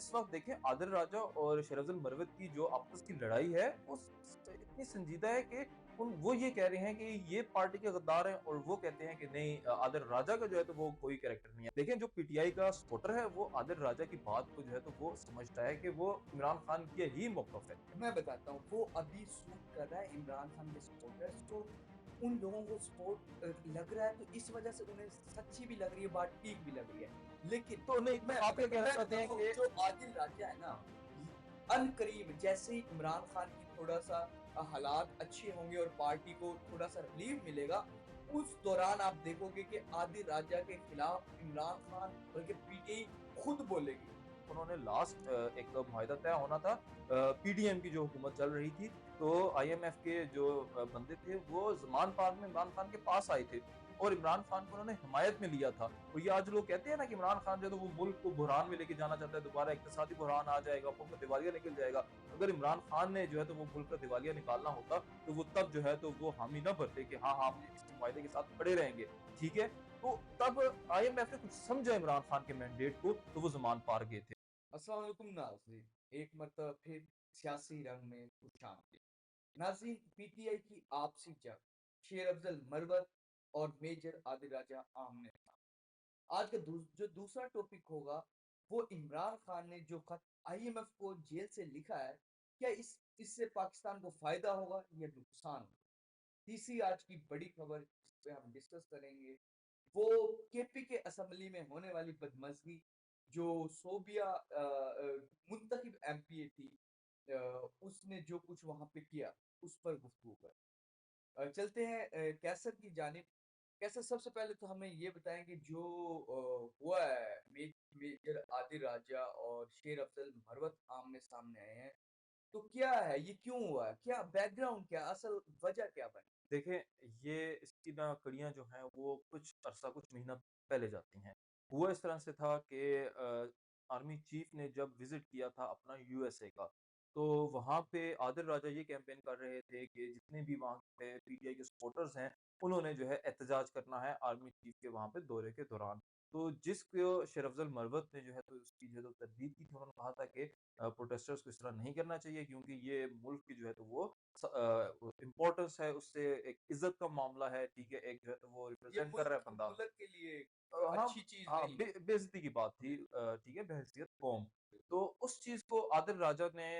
इस वक़्त देखें आदिल राजा और शेर अफ़ज़ल मरवत की जो आपस की लड़ाई है, वो इतनी संजीदा है कि वो ये कह रहे हैं कि ये पार्टी के गद्दार हैं और वो कहते हैं कि नहीं आदिल राजा का जो है तो वो कोई कैरेक्टर नहीं है। देखें जो पीटीआई का सपोर्टर है वो आदिल राजा की बात को जो है तो वो समझता है कि वो इमरान खान के ही मौक़िफ़ है। मैं बताता हूँ, वो अभी सूट कर रहा है इमरान खान के सपोर्टर्स को, उन लोगों को सपोर्ट लग रहा है, तो इस वजह से उन्हें सच्ची भी लग रही है बात, ठीक भी लग रही है। लेकिन तो नहीं, तो मैं आप क्या कहना मैं चाहते हैं बताता हूँ, कि जो आदिल राजा है ना, अनकरीब जैसे ही इमरान खान की थोड़ा-सा हालात अच्छे होंगे और पार्टी को थोड़ा-सा रिलीफ मिलेगा, उस दौरान आप देखोगे कि आदिल राजा के खिलाफ इमरान खान बल्कि पीटीआई खुद बोलेगी। उन्होंने लास्ट एक मुआहिदा तय होना था पीडीएम की जो हुकूमत चल रही थी, तो आईएमएफ के जो बंदे थे वो ज़मान पार्क में इमरान खान के पास आए थे और इमरान खान को उन्होंने हिमायत में लिया था। और ये आज लोग कहते हैं ना कि इमरान खान जो है तो वो मुल्क को बुहरान में लेके जाना चाहता है, दोबारा इक़्तिसादी बुहरान आ जाएगा, मुल्क दिवालिया निकल जाएगा। अगर इमरान खान ने जो है तो वो मुल्क का दिवालिया निकालना होता, तो वो तब जो है तो वो हामी ना भरते कि हाँ, हाँ, हम इस मुआहिदे के साथ खड़े रहेंगे, ठीक है? तो तब आईएमएफ ने कुछ समझा इमरान खान के मैंडेट को, तो वो ज़मान पार गए थे। अस्सलाम वालेकुम नाज़रीन, एक मरतबा फिर सियासी रंग में खुशामदीद। नाज़रीन, पीटीआई की आपसी जंग, शेर अफ़ज़ल मरवत और मेजर आदिल राजा आमने-सामने। आज का जो दूसरा टॉपिक होगा, वो इमरान खान ने जो खत आईएमएफ को जेल से लिखा है, क्या इससे पाकिस्तान को फ़ायदा होगा या नुकसान होगा? तीसरी आज की बड़ी खबर जिस पे हम डिस्कस करेंगे, वो केपी के असेंबली में होने वाली बदमज़गी, जो सोबिया मुंतखब एमपीए थी, उसने जो कुछ वहाँ पे किया, उस पर गुफ्तगू करें। चलते हैं कैसर की जानिब। कैसर, सबसे पहले तो हमें ये बताएँ कि जो हुआ है, मेजर आदिल राजा और शेर अफ़ज़ल मरवत आमने-सामने आए हैं, तो क्या है? ये क्यों हुआ है? क्या बैकग्राउंड क्या असल वजह क्या बनी? देखें, ये इसकी ना कड़ियाँ जो हैं वो कुछ अरसा, कुछ महीना पहले जाती हैं। हुआ इस तरह से था कि आर्मी चीफ ने जब विज़िट किया था अपना यूएसए का, तो वहाँ पे आदिल राजा ये कैंपेन कर रहे थे कि जितने भी वहाँ पे पीटीआई के सपोर्टर्स हैं, उन्होंने जो है एहतजाज करना है आर्मी चीफ के वहाँ पे दौरे के दौरान। तो जिसको शेर अफ़ज़ल मरवत ने जो है तो उसकी जो है तो तरदीद की थी, उन्होंने कहा था कि प्रोटेस्टर्स को इस तरह नहीं करना चाहिए क्योंकि ये मुल्क की जो है तो वो इम्पोर्टेंस है, उससे एक इज़्ज़त का मामला है, ठीक है? एक जो है तो वो ये रिप्रेज़ेंट कर रहा है मुल्क बंदा। मुल्क के लिए हाँ, अच्छी चीज़ हाँ, नहीं है। बेइज़्ज़ती की बात थी ठीक है? बहैसियत कौम। तो उस चीज़ को आदिल राजा ने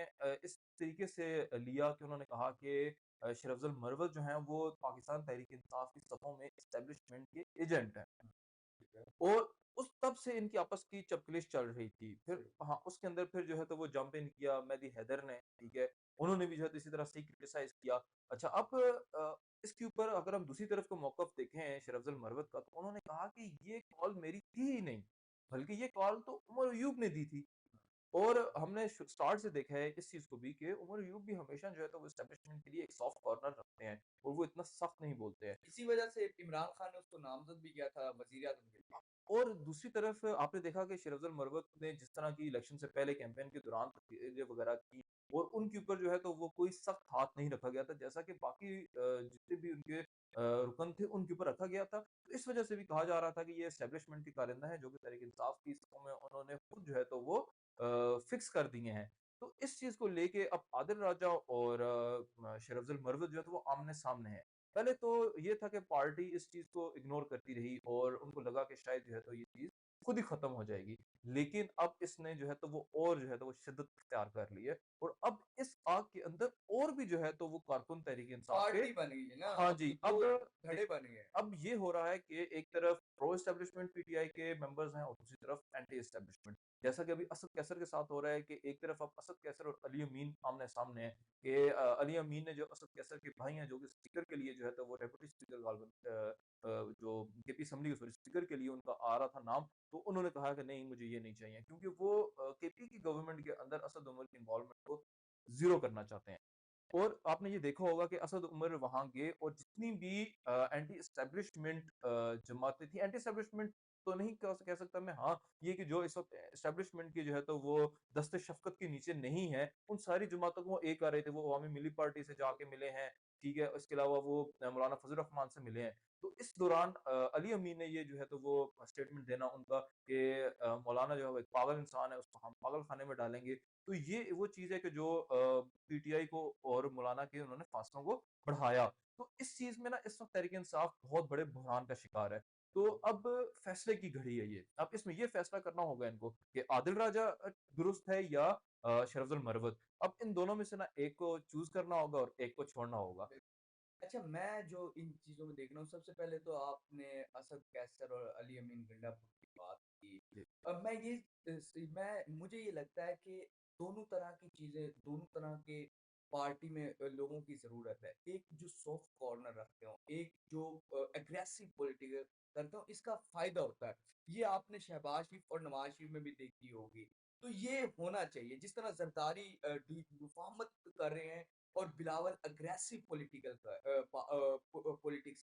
इस तरीके से लिया कि उन्होंने कहा कि शेर अफ़ज़ल मरवत जो हैं वो पाकिस्तान तहरीक-ए-इंसाफ की सफ़ों में एस्टेब्लिशमेंट के एजेंट हैं। ठीक है। और उस तब से इनकी आपस की चपकलिश चल रही थी। फिर हाँ, उसके अंदर फिर जो है तो वो जंप इन किया मेहदी हैदर ने, ठीक है? उन्होंने भी जो है तो इसी तरह से क्रिटिसाइज़ किया। अच्छा अब इसके ऊपर अगर हम दूसरी तरफ का मौक़िफ़ देखें शेर अफ़ज़ल मरवत का, तो उन्होंने कहा कि ये कॉल मेरी थी ही नहीं, बल्कि ये कॉल तो उमर अय्यूब ने दी थी। और हमने स्टार्ट से देखा है इस चीज़ को भी कि उमर अय्यूब भी हमेशा जो है तो वो एस्टेब्लिशमेंट के लिए एक सॉफ्ट कॉर्नर रखते हैं और वो इतना सख्त नहीं बोलते हैं। इसी वजह से इमरान खान ने उसको नामज़द भी किया था वज़ीर-ए-आज़म के लिए। और दूसरी तरफ आपने देखा कि शेर अफ़ज़ल मरवत ने जिस तरह की इलेक्शन से पहले कैंपेन के दौरान तकरीरें वगैरह की और उनके ऊपर जो है तो वो कोई सख्त हाथ नहीं रखा गया था, जैसा कि बाकी जितने भी उनके रुकन थे उनके ऊपर रखा गया था। तो इस वजह से भी कहा जा रहा था कि ये एस्टेब्लिशमेंट के कारिंदा हैं जो कि तहरीक-ए-इंसाफ की सफ़ों में उन्होंने खुद जो है तो वो फिक्स कर दिए हैं। तो इस चीज़ को लेके अब आदिल राजा और शेर अफ़ज़ल मरवत जो है तो वो आमने-सामने हैं। पहले तो ये था कि पार्टी इस चीज़ को इग्नोर करती रही और उनको लगा कि शायद जो है तो ये चीज़ खुद ही खत्म हो जाएगी। लेकिन अब इसने जो है तो वो और जो है तो वो शिद्दत इख्तियार कर ली है और अब इस आग के अंदर और भी जो है तो वो कारकुन तहरीक-ए-इंसाफ के पार्टी बन गई है ना, हाँ अब जी, 2 दे धड़े बन गए हैं। अब ये हो रहा है कि एक तरफ प्रो एस्टेब्लिशमेंट पीटीआई के मेंबर्स हैं और दूसरी तरफ एंटी एस्टेब्लिशमेंट। जैसा कि अभी असद कैसर के साथ हो रहा है कि एक तरफ अब असद कैसर और अली अमीन आमने-सामने हैं कि अली अमीन ने जो असद कैसर के भाई हैं जो कि स्पीकर के लिए जो है तो वो डेप्यूटी स्पीकर जो केपी असेंबली के सॉरी स्पीकर के लिए उनका आ रहा था नाम, तो उन्होंने कहा कि नहीं मुझे ये नहीं चाहिए क्योंकि वो केपी की गवर्नमेंट के अंदर असद उमर की इन्वॉल्वमेंट को ज़ीरो करना चाहते हैं। और आपने ये देखा होगा कि असद उमर वहाँ गए और जितनी भी एंटी एस्टेब्लिशमेंट जमातें थी, एंटी एस्टेब्लिशमेंट तो नहीं कह सकता मैं, हाँ, ये कि जो इस वक़्त एस्टेब्लिशमेंट की जो है तो वो दस्त-ए-शफ़क़त के नीचे नहीं है, उन सारी जमातों को वो एक कर रहे थे, वो अवामी मिली पार्टी से जाके मिले हैं, ठीक है? इसके अलावा वो मौलाना फ़ज़ल रहमान से मिले हैं। तो इस दौरान अली अमीन ने ये जो है तो वो स्टेटमेंट देना उनका कि मौलाना जो है वो एक पागल इंसान है, उसको हम पागल खाने में डालेंगे। तो ये वो चीज़ है कि जो पीटीआई को और मौलाना के उन्होंने फ़ासलों को बढ़ाया। तो इस चीज़ में ना इस वक़्त तहरीक-ए-इंसाफ बहुत बड़े बुहरान का शिकार है। तो अब फैसले की घड़ी है ये। अब इसमें ये फैसला करना होगा इनको कि आदिल राजा दुरुस्त है या शरफ़ुल मरवत। अब इन दोनों में से ना एक को चूज़ करना होगा और एक को छोड़ना होगा। अच्छा, मैं जो इन चीज़ों में देख रहा हूँ, सबसे पहले तो आपने असद कैसर और अली अमीन गंडापुर की बात की। जी। अब मैं ये मुझे ये लगता है कि दोनों तरह की चीज़ें, दोनों तरह के पार्टी में लोगों की ज़रूरत है। एक जो सॉफ्ट कॉर्नर रखते हो, एक जो एग्रेसिव पॉलिटिकल करते हो, इसका फ़ायदा होता है। ये आपने शहबाज शरीफ और नवाज़ शरीफ में भी देखी होगी। तो ये होना चाहिए, जिस तरह ज़रदारी मुफ़ाहमत कर रहे हैं और बिलावल अग्रेसिव पॉलिटिक्स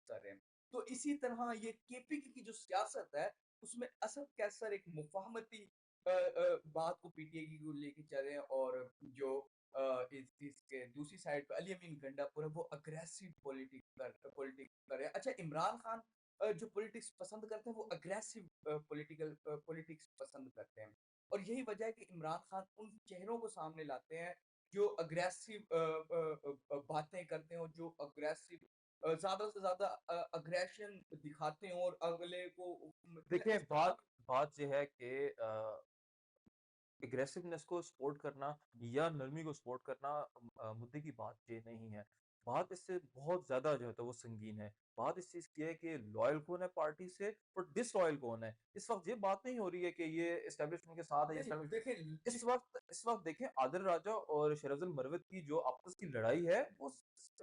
कर रहे हैं। तो इसी तरह ये केपीके की जो सियासत है, उसमें असद कैसर एक मुफ़ाहमती बात को पीटीआई की को लेके चल रहे हैं और जो इसके दूसरी साइड पे अली अमीन गंडापुर है, वो अग्रेसिव पॉलिटिक्स कर रहे हैं। अच्छा, इमरान खान जो पॉलिटिक्स पसंद करते हैं, वो अग्रेसिव पॉलिटिक्स पसंद करते हैं। और यही वजह है कि इमरान खान उन चेहरों को सामने लाते हैं जो अग्रेसिव बातें करते हैं और जो अग्रेसिव ज़्यादा से ज़्यादा अग्रेशन दिखाते हैं और अगले को मतलब देखिए इस तरह बात बात ये है कि एग्रेसिवनेस को सपोर्ट करना या नरमी को सपोर्ट करना मुद्दे की बात ये नहीं है। बात इससे बहुत ज़्यादा जो है तो वो संगीन है। बात इस चीज़ की है कि लॉयल कौन है पार्टी से और डिसलॉयल कौन है। इस वक़्त ये बात नहीं हो रही है कि ये एस्टेब्लिशमेंट के साथ है, ये नहीं, एस्टेब्लिश देखिए इस वक़्त देखें आदिल राजा और शरफ़ुल मरवत की जो आपस की लड़ाई है वो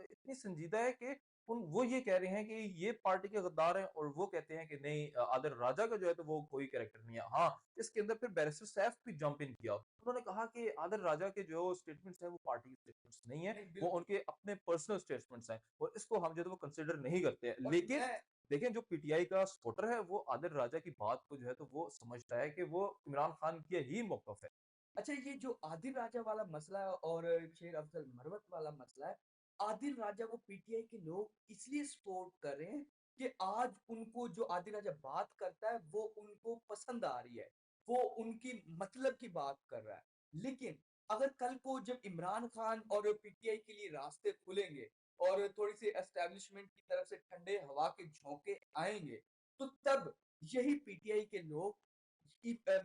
इतनी संजीदा है कि वो ये कह रहे हैं कि ये पार्टी के गद्दार हैं और वो कहते हैं कि नहीं आदिल राजा का जो है तो वो कोई कैरेक्टर नहीं है। हाँ, इसके अंदर फिर बैरिस्टर सैफ भी जंप इन किया। उन्होंने कहा कि आदिल राजा के जो स्टेटमेंट्स हैं वो पार्टी के स्टेटमेंट्स नहीं है, नहीं वो बिल्कुल उनके अपने पर्सनल स्टेटमेंट्स हैं और इसको हम जो है तो वो कंसिडर नहीं करते हैं। और लेकिन मैं देखें जो पीटीआई का सपोर्टर है वो आदिल राजा की बात को जो है तो वो समझता है कि वो इमरान खान के ही मौक़िफ़ है। अच्छा, ये जो आदिल राजा वाला मसला है और शेर अफ़ज़ल मरवत वाला मसला है, आदिल राजा को पीटीआई के लोग इसलिए सपोर्ट कर रहे हैं कि आज उनको जो आदिल राजा बात करता है, वो उनको पसंद आ रही है। वो उनकी मतलब की बात कर रहा है। लेकिन अगर कल को जब इमरान खान और पीटीआई के लिए रास्ते खुलेंगे और थोड़ी-सी एस्टेब्लिशमेंट की तरफ से ठंडे हवा के झोंके आएँगे, तो तब यही पीटीआई के लोग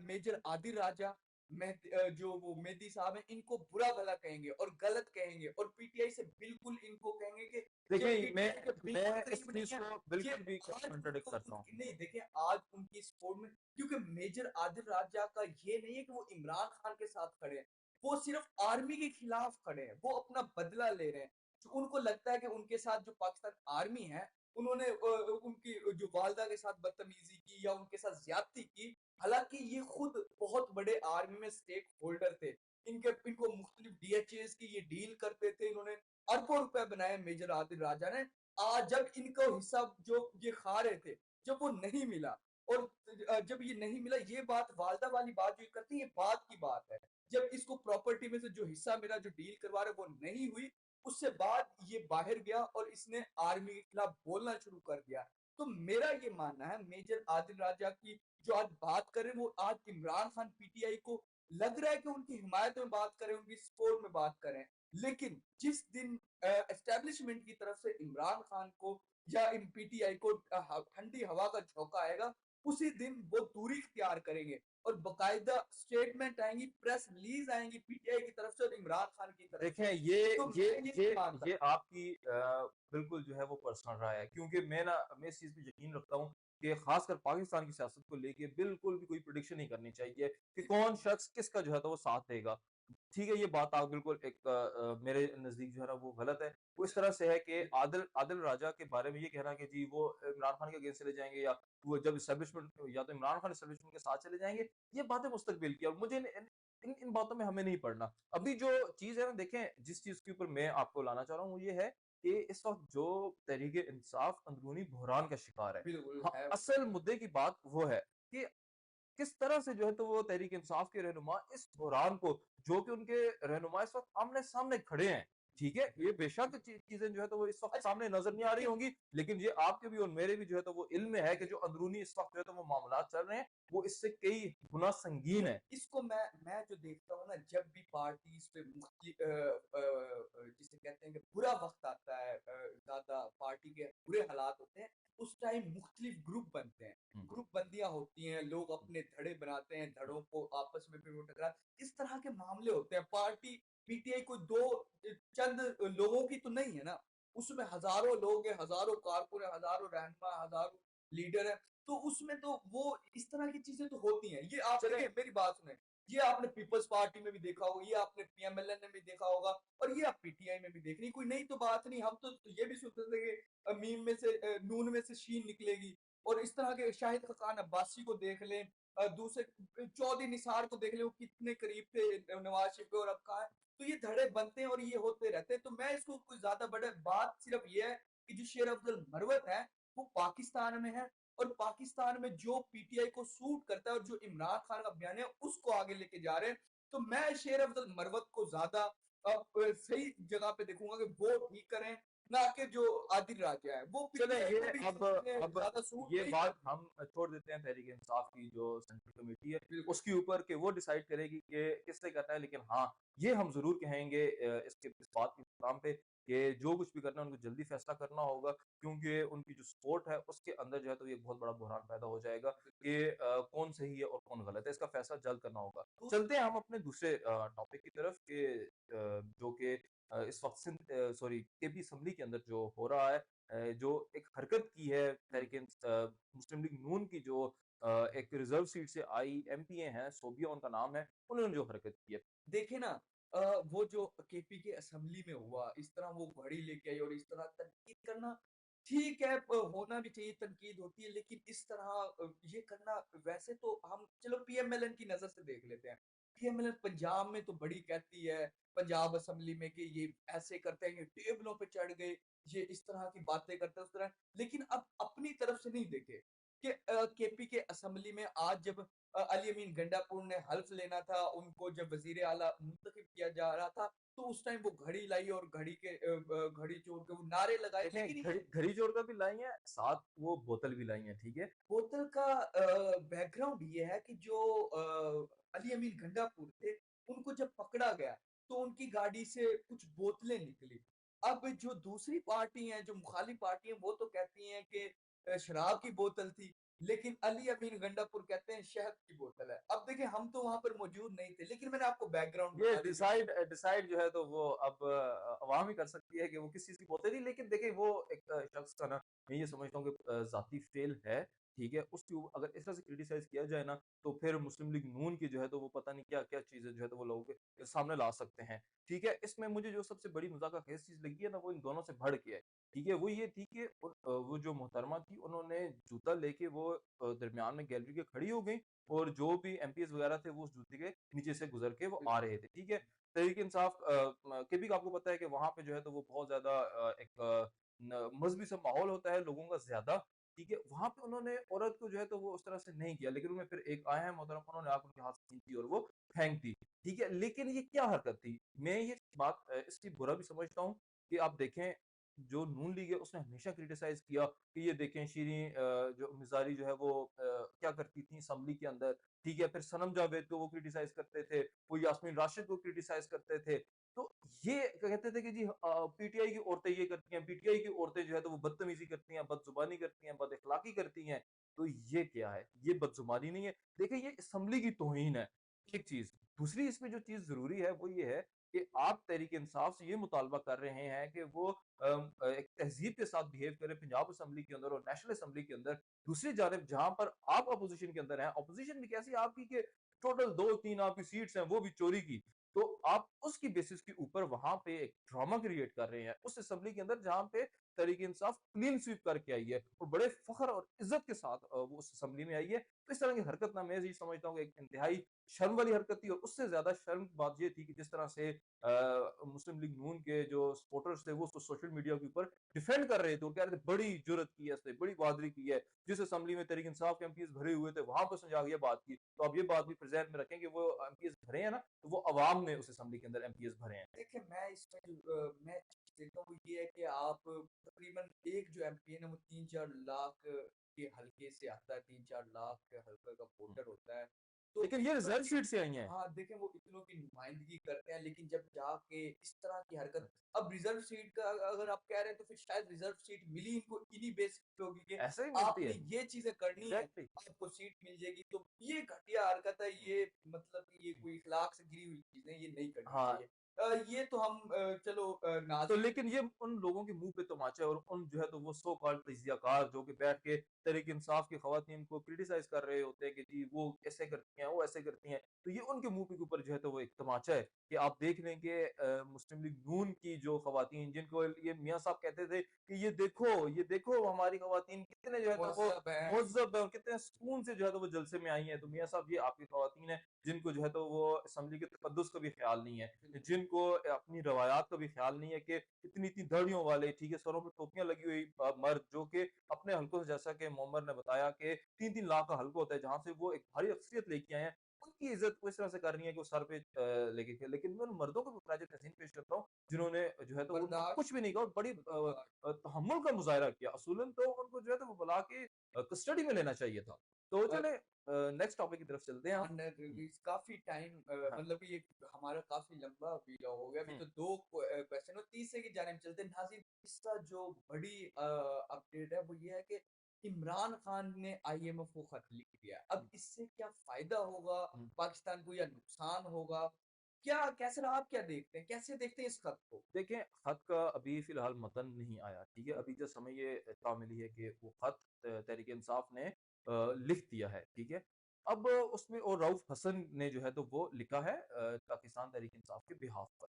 मेजर आदिल राजा जो वो मेहदी साहब हैं, इनको बुरा-भला कहेंगे और गलत कहेंगे और पीटीआई से बिल्कुल इनको कहेंगे कि ये देखिए पीटीआई के बिल्कुल मैं इस करीब नहीं चीज़ है। को ये बिल्कुल भी आज कॉन्ट्राडिक्ट उनको करता हूँ। उनकी नहीं देखिए, आज उनकी सपोर्ट में क्योंकि मेजर आदिल राजा का ये नहीं है कि वो इमरान खान के साथ खड़े हैं। वो सिर्फ आर्मी के खिलाफ खड़े हैं। वो अपना बदला ले रहे हैं। जो उनको लगता है कि उनके साथ जो पाकिस्तान आर्मी है, उन्होंने उनकी जो वालिदा के साथ बदतमीज़ी की या उनके साथ ज़्यादती की, हालाँकि ये खुद बहुत बड़े आर्मी में स्टेक होल्डर थे। इनको मुख्तलिफ डीएचएस की ये डील करते थे, इन्होंने अरबों रुपए बनाए मेजर आदिल राजा ने। आज जब इनको हिस्सा जो ये खा रहे थे, जब वो नहीं मिला और जब ये नहीं मिला, ये बात वालिदा वाली बात जो ये करते हैं, ये बात की बात है। जब इसको प्रॉपर्टी में से जो हिस्सा मेरा जो डील करवा रहे वो नहीं हुई, उससे बाद ये बाहर गया और इसने आर्मी के खिलाफ बोलना शुरू कर दिया। तो मेरा ये मानना है मेजर आदिल राजा की जो आज बात कर रहे हैं वो आज इमरान खान पीटीआई को लग रहा है कि उनकी हिमायत में बात करें, उनकी सपोर्ट में बात करें। लेकिन जिस दिन एस्टेब्लिशमेंट की तरफ से इमरान खान को या इन पीटीआई को ठंडी हवा का झोंका आएगा, उसी दिन वो दूरी इख्तियार करेंगे और बाकायदा स्टेटमेंट आएंगी, प्रेस रिलीज आएंगी पीटीआई की तरफ से और इमरान खान की तरफ देखें से। ये तो ये मैं ये ये नहीं मानता। ये आपकी बिल्कुल जो है वो पर्सनल राय है क्योंकि मैं इस चीज़ पे यकीन रखता हूँ कि खासकर पाकिस्तान की सियासत को लेके बिल्कुल भी कोई प्रेडिक्शन नहीं करनी चाहिए कि कौन शख्स किसका जो है तो वो साथ देगा। ठीक है, ये बात आप बिल्कुल मेरे नज़दीक जो है ना वो गलत है। वो इस तरह से है कि आदिल आदिल राजा के बारे में ये कहना कि जी वो इमरान खान के अगेंस्ट चले जाएँगे या वो जब एस्टेब्लिशमेंट या तो इमरान खान एस्टेब्लिशमेंट के साथ चले जाएँगे, ये बातें मुस्तकबिल की और मुझे इन बातों में हमें नहीं पड़ना। अभी जो चीज़ है ना देखें, जिस चीज़ के ऊपर मैं आपको लाना चाह रहा हूँ वो ये है कि इस वक़्त जो तहरीक-ए-इंसाफ अंदरूनी बहरान का शिकार है। बिल्कुल हाँ, है। असल मुद्दे की बात वो है। कि किस तरह से जो है तो वो तहरीक-ए-इंसाफ के रहनुमा इस बहरान को, जो कि उनके रहनुमा इस वक़्त आमने-सामने खड़े हैं, ठीक है? ये बेशक चीज़ें जो है तो वो इस वक़्त अच्छा, सामने नज़र नहीं आ रही होंगी, लेकिन ये आपके भी और मेरे भी जो है तो वो इल्म में है कि जो अंदरूनी इस वक़्त जो है तो वो मामलात चल रहे हैं, वो इससे कई गुना संगीन है। इसको मैं जो देखता हूँ ना, जब भी पार्टीज़ पे जिसे कहते हैं कि बुरा वक़्त आता है, ज़्यादा पार्टी के बुरे हालात होते हैं, उस टाइम मुख्तलिफ ग्रुप बनते हैं। हुँ, ग्रुप बंदियाँ होती हैं, लोग अपने धड़े बनाते हैं, धड़ों को आपस में फिर वो टकरा इस तरह के मामले होते हैं। पार्टी पीटीआई कोई 2 चंद लोगों की तो नहीं है ना, उसमें हज़ारों लोग हैं, हज़ारों कारकुन हैं, हज़ारों रहनुमा, हज़ारों लीडर हैं। तो उसमें तो वो इस तरह की चीज़ें तो होती हैं। ये आप चलें देखिए मेरी बात सुनें, ये आपने पीपल्स पार्टी में भी देखा होगा, ये आपने पीएमएलएन में भी देखा होगा और ये आप पीटीआई में भी देख रही हैं। कोई नई तो बात नहीं, हम तो ये भी सुनते थे कि मीम में से नून में से शीन निकलेगी और इस तरह के शाहिद खकान अब्बासी को देख लें, दूसरे चौधरी निसार को देख लें, वो कितने करीब थे नवाज शरीफ के और अब कहाँ हैं। तो ये धड़े बनते हैं और ये होते रहते हैं। तो मैं इसको कोई ज़्यादा बड़ा बात सिर्फ ये है कि जो शेर अफ़ज़ल मरवत है, वो पाकिस्तान में है और पाकिस्तान में जो पीटीआई को सूट करता है और जो इमरान खान का बयान है उसको आगे लेके जा रहे हैं। तो मैं शेर अफजल मरवत को ज्यादा सही जगह पे देखूंगा कि वो ठीक करें, ना कि जो आदिल राजा है वो चलें पीटीआई ये को भी अब ज्यादा सूट ये नहीं बात करती। हम छोड़ देते हैं तहरीक-ए-इंसाफ की जो सेंट्रल कमेटी है, बिल्कुल। उसके ऊपर कि वो डिसाइड करेगी कि किससे करना है। लेकिन हाँ, ये हम ज़रूर कहेंगे इस बात के इख्तिताम पे कि जो कुछ भी करना है उनको जल्दी फैसला करना होगा, क्योंकि उनकी जो सपोर्ट है उसके अंदर जो है तो ये बहुत बड़ा बहरान पैदा हो जाएगा कि कौन सही है और कौन गलत है। इसका फैसला जल्द करना होगा। चलते हैं हम अपने दूसरे टॉपिक की तरफ कि जो कि इस वक़्त सॉरी केपी असम्बली के अंदर जो हो रहा है, जो एक हरकत की है मुस्लिम लीग नून की जो एक रिज़र्व सीट से आई एमपीए हैं, सोबिया उनका नाम है, उन्होंने जो हरकत की है। देखे ना, वो जो केपी के असेंबली में हुआ, इस तरह वो घड़ी लेके आई और इस तरह तनकीद करना ठीक है, होना भी चाहिए, तनकीद होती है, लेकिन इस तरह ये करना, वैसे तो हम चलो पीएमएलएन की नजर से देख लेते हैं। पीएमएलएन पंजाब में तो बड़ी कहती है, पंजाब असेंबली में कि ये ऐसे करते हैं, ये टेबलों पे चढ़ गए, ये इस तरह की बातें करते हैं, उस तरह। लेकिन अब अपनी तरफ से नहीं देखे कि केपी के असेंबली में आज जब अली अमीन गंडापुर ने हल्फ लेना था, उनको जब वज़ीर आला मुंतखब किया जा रहा था, तो उस टाइम वो घड़ी लाई और घड़ी चोर के वो नारे लगाए। देखें लेकिन घड़ी चोर कर भी लाई हैं, साथ वो बोतल भी लाई हैं, ठीक है? बोतल का बैकग्राउंड ये है कि जो अली अमीन गंडापुर थे, उनको जब पकड़ा गया, तो उनकी गाड़ी से कुछ बोतलें निकली। अब जो दूसरी पार्टी है, जो मुखालिफ पार्टी है, वो तो कहती हैं कि शराब की बोतल थी, लेकिन अली अमीन गंडापुर कहते हैं शहद की बोतल है। अब देखिए हम तो वहाँ पर मौजूद नहीं थे, लेकिन मैंने आपको बैकग्राउंड ये बता दी। डिसाइड जो है तो वो अब अवाम ही कर सकती है कि वो किस चीज़ की बोतल थी। लेकिन देखिए वो एक शख्स का ना मैं ये समझता हूँ कि ज़ाती फ़ेल है, ठीक है? उसके अगर इस तरह से क्रिटिसाइज़ किया जाए ना, तो फिर मुस्लिम लीग नून की जो है तो वो पता नहीं क्या-क्या चीज़ें जो है तो वो लोगों के सामने ला सकते हैं, ठीक है? इसमें मुझे जो सबसे बड़ी मज़ाक़-ख़ेज़ चीज़ लगी है ना, वो इन दोनों से बढ़ के है, ठीक है? वो ये थी कि वो जो मोहतरमा थी उन्होंने जूता लेके वो दरमियान में गैलरी के खड़ी हो गईं और जो भी एमपीज़ वगैरह थे वो उस जूते के नीचे से गुज़र के वो आ रहे थे, ठीक है? तहरीक-ए-इंसाफ के भी आपको पता है कि वहाँ पे जो है तो वो बहुत ज़्यादा एक न मज़हबी सा माहौल होता है लोगों का ज़्यादा, ठीक है? वहाँ पे उन्होंने औरत को जो है तो वो उस तरह से नहीं किया, लेकिन उनमें फिर एक आए हैं मोहतरम उन्होंने आके उनके हाथ से छीन ली और वो फेंक दी, ठीक है? लेकिन ये क्या हरकत थी? मैं ये बात इसलिए बुरा भी समझता हूँ कि आप देखें जो नून लीग है उसने हमेशा क्रिटिसाइज़ किया कि ये देखें शीरीं जो मिज़ारी जो है वो क्या करती थी असेंबली के अंदर, ठीक है? फिर सनम जावेद को वो क्रिटिसाइज़ करते थे, वो यास्मीन राशिद को क्रिटिसाइज़ करते थे। तो ये कहते थे कि जी पीटीआई की औरतें ये करती हैं, पीटीआई की औरतें जो है तो वो बदतमीज़ी करती हैं, बदज़ुबानी करती हैं, बद-अखलाकी करती हैं। तो ये क्या है? ये बदज़ुबानी नहीं है। देखिए ये असेंबली की तौहीन है, एक चीज़। दूसरी इसमें जो चीज़ ज़रूरी है वो ये है कि आप तहरीक-ए-इंसाफ से ये मुतालबा कर रहे हैं कि वो एक तहज़ीब के साथ बिहेव करें पंजाब असेंबली के अंदर और नेशनल असेंबली के अंदर। दूसरी जानिब जहाँ पर आप अपोज़िशन के अंदर हैं, अपोज़िशन भी कैसी आपकी कि टोटल 2-3 आपकी सीट्स हैं वो भी चोरी की। तो आप उसकी बेसिस के ऊपर वहाँ पे एक ड्रामा क्रिएट कर रहे हैं, उस असेंबली के अंदर जहाँ पे तहरीक-ए-इंसाफ क्लीन स्वीप करके आई है और बड़े फ़ख्र और इज़्ज़त के साथ वो उस असेंबली में आई है। तो इस तरह की हरकत ना मैं ये समझता हूँ कि एक इंतहाई शर्म वाली हरकत थी और उससे ज़्यादा शर्म की बात ये थी कि जिस तरह से मुस्लिम लीग नून के जो सपोर्टर्स थे वो उसको सोशल मीडिया के ऊपर डिफेंड कर रहे थे और कह रहे थे बड़ी जुर्रत की है इसने, बड़ी बहादुरी की है। जिस असेंबली में तहरीक इंसाफ के एमपीज़ भरे हुए थे, वहाँ पे उसने जाके ये बात की। तो आप ये बात भी प्रेज़ेंट में रखें कि वो एमपीज़ भरे हैं ना, तो वो अवाम ने उस असेंबली के अंदर एमपीज़ भरे हैं। देखिए, मैं इसमें मैं देखता हूँ ये है कि आप तकरीबन एक जो एमपी है ना, वो 3-4 लाख के हल्के से आता है, 3-4 लाख के हल्के का हुँ। वोटर होता है। तो लेकिन ये इतना रिज़र्व शीट से आई हैं। हाँ, देखिए वो इतनों की नुमाइंदगी करते हैं, लेकिन जब जाके इस तरह की हरकत अब रिज़र्व सीट का अगर आप कह रहे हैं तो फिर शायद रिज़र्व सीट मिली इनको इन्हीं बेसिस पे होगी कि ऐसे ही मिलती आपने है। ये चीज़ें करनी है, एग्ज़ैक्टली। आपको सीट मिल जाएगी। तो ये घटिया हरकत है, हुँ, ये मतलब कि ये हुँ। कोई इख़लाक़ से गिरी हुई चीज़ें, ये नहीं करनी हाँ, चाहिए। ये तो हम चलो तो नाज़रीन लेकिन ये उन लोगों के मुँह पे तमाचा है और उन जो है तो वो सो कॉल्ड तजियाकार जो कि बैठ के तहरीक-ए-इंसाफ की ख़वातीन को क्रिटिसाइज़ कर रहे होते हैं कि जी वो ऐसे करती हैं, वो ऐसे करती हैं। तो ये उनके मुँह के ऊपर जो है तो वो एक तमाचा है कि आप देख लें कि मुस्लिम लीग नून की जो ख़वातीन जिनको ये मियाँ साहब कहते थे कि ये देखो हमारी ख़वातीन कितने जो है तो वो मुहज़्ज़ब हैं। मुहज़्ज़ब है और कितने सुकून से जो है तो वो जलसे में आई हैं। तो मियाँ साहब ये आपकी ख़वातीन हैं जिनको जो है तो वो असेंबली के तक़द्दुस का भी ख़्याल नहीं है। जिनको अपनी रवायात का भी ख्याल नहीं है कि इतनी-इतनी दाढ़ियों वाले, ठीक है, सरों पे टोपियाँ लगी हुई मर्द जो कि अपने हलकों से जैसा कि मोअम्मर ने बताया कि 3-3 लाख का हलका होता है, जहाँ से वो एक भारी अक्सरियत लेके आए हैं, उनकी इज़्ज़त वो इस तरह से कर रही है कि वो सर पे लेके के लेकिन मैं उन मर्दों को भी खराज तहसीन पेश करता हूँ, जिन्होंने जो है तो उनको बर्दाश्त कुछ भी नहीं कहा और बड़ी बर्दाश्त तहम्मुल का मुज़ाहिरा किया। असूलन तो उनको जो है तो वो बुला के कस्टडी में लेना चाहिए था। तो अ चलें नेक्स्ट टॉपिक की तरफ चलते हैं हम। अनर हुँ, रिलीज़ काफ़ी टाइम हाँ, मतलब कि ये हमारा काफ़ी लंबा वीडियो हो गया। अभी हुँ, तो 2 क्वेश्चन और तीसरे की जानिब चलते हैं। नाज़रीन, इसका जो बड़ी अपडेट है वो ये है कि इमरान खान ने आईएमएफ को खत लिख दिया है। अब हुँ, इससे क्या फ़ायदा होगा हुँ। पाकिस्तान को या नुकसान होगा? क्या कैसे रहा, आप क्या देखते हैं? कैसे देखते हैं इस खत को? देखें, खत का अभी फ़िलहाल मतन नहीं आया, ठीक है? अभी जस्ट हमें ये इत्तला मिली है कि वो खत तहरीक-ए-इंसाफ ने लिख दिया है, ठीक है? अब उसमें और रऊफ़ हसन ने जो है तो वो लिखा है पाकिस्तान तहरीक-इंसाफ के बिहाफ़ पर।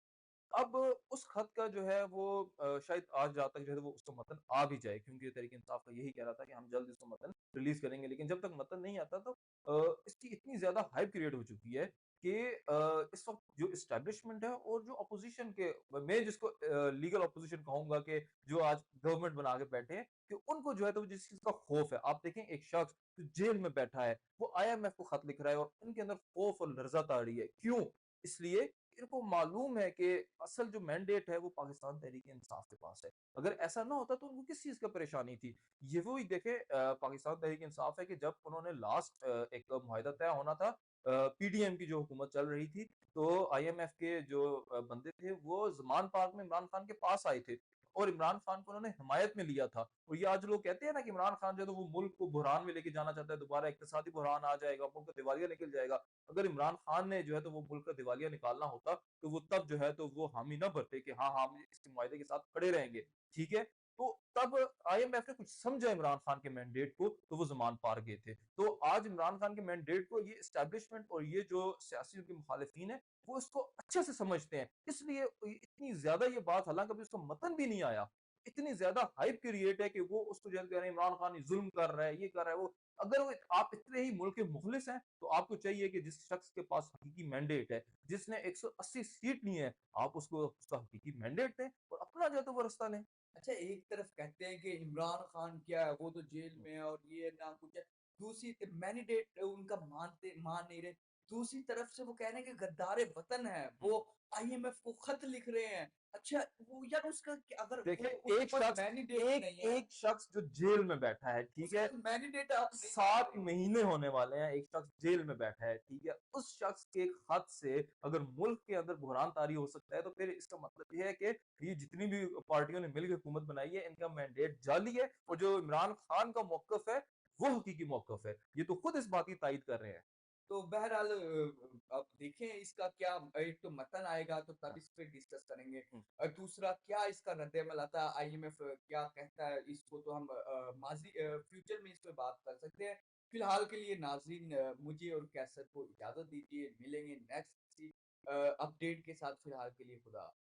अब उस खत का जो है वो शायद आज रात तक जो है वो उसका मतन आ भी जाए क्योंकि तहरीक-ए-इंसाफ का यही कह रहा था कि हम जल्द इसका मतन रिलीज़ करेंगे। लेकिन जब तक मतन नहीं आता तो इसकी इतनी ज़्यादा हाइप क्रिएट हो चुकी है कि इस वक़्त जो एस्टेब्लिशमेंट है और जो अपोज़िशन के मैं जिसको लीगल अपोज़िशन कहूँगा कि जो आज गवर्नमेंट बना के बैठे हैं, कि उनको जो है तो जिस चीज़ का खौफ है। आप देखें एक शख्स जो जेल में बैठा है, वो आईएमएफ को खत लिख रहा है और उनके अंदर खौफ और लर्ज़त आ रही है। क्यों? इसलिए इनको मालूम है कि असल जो मैंडेट है वो पाकिस्तान तहरीक-ए-इंसाफ के पास है। अगर ऐसा ना होता तो उनको किस चीज़ का परेशानी थी? ये वो ही देखें पाकिस्तान तहरीक-ए-इंसाफ है कि जब उन्होंने लास्ट एक मुआहिदा तय होना था पीडीएम की जो हुकूमत चल रही थी, तो आईएमएफ के जो बंदे थे वो ज़मान पार्क में इमरान खान के पास आए थे और इमरान खान को उन्होंने हिमायत में लिया था। और ये आज लोग कहते हैं ना कि इमरान खान जो है तो वो मुल्क को बुहरान में लेके जाना चाहता है, दोबारा इक़्तिसादी बुहरान आ जाएगा, मुल्क दिवालिया निकल जाएगा। अगर इमरान खान ने जो है तो वो मुल्क का दिवालिया निकालना होता, तो वो तब जो है तो वो हामी ना भरते कि हाँ, हम इस मुआहदे के साथ खड़े रहेंगे, ठीक है? तो तब आईएमएफ ने कुछ समझा इमरान खान के मैंडेट को, तो वो ज़मान पार गए थे। तो आज इमरान खान के मैंडेट को ये एस्टेब्लिशमेंट और ये जो सियासी उनके मुखालिफिन हैं, वो इसको अच्छे से समझते हैं। इसलिए इतनी ज़्यादा ये बात हालाँकि अभी उसका मतन भी नहीं आया, इतनी ज़्यादा हाइप क्रिएट है कि वो उसको जो है कह रहे हैं इमरान खान ये ज़ुल्म कर रहा है, ये कर रहा है, वो अगर वो आप इतने ही मुल्क के मुखलिस हैं, तो आपको चाहिए कि जिस शख्स के पास हकीकी मैंडेट है, जिसने 180 सीट ली है, आप उसको उसका हकीकी मैंडेट दें और अपना जो है तो वो रास्ता लें। अच्छा, एक तरफ कहते हैं कि इमरान खान क्या है, वो तो जेल में है और ये ना कुछ है। दूसरी मैंडेट उनका मान नहीं रहे। दूसरी तरफ से वो कह रहे हैं कि गद्दार वतन है, हुँ। वो आईएमएफ को खत लिख रहे हैं। अच्छा, वो यार उसका अगर देखिए, वो उसके एक पास शख्स मैंडेट एक नहीं है, एक शख्स जो जेल में बैठा है, ठीक उसका है? तो मैंडेट आप नहीं मान 7 रहे। महीने होने वाले हैं, एक शख्स जेल में बैठा है, ठीक है? उस शख्स के खत से अगर मुल्क के अंदर बुहरान तारी हो सकता है, तो फिर इसका मतलब ये है कि ये जितनी भी पार्टियों ने मिलके हुकूमत बनाई है, इनका मैंडेट जाली है और जो इमरान खान का मौक़िफ़ है, वो हकीकी मौक़िफ़ है। ये तो खुद इस बात की तायीद कर रहे हैं। तो बहरहाल अब देखें इसका क्या, एक तो मतन आएगा तो तब हाँ, इस पे डिस्कस करेंगे। हुँ। दूसरा क्या इसका रद्द-ए-अमल आता है, आईएमएफ क्या कहता है, इसको तो हम फ्यूचर में इस पे बात कर सकते हैं। फिलहाल के लिए नाज़रीन, मुझे और कैसर को इजाज़त दीजिए, मिलेंगे नेक्स्ट किसी अपडेट के साथ। फिलहाल के लिए खुदा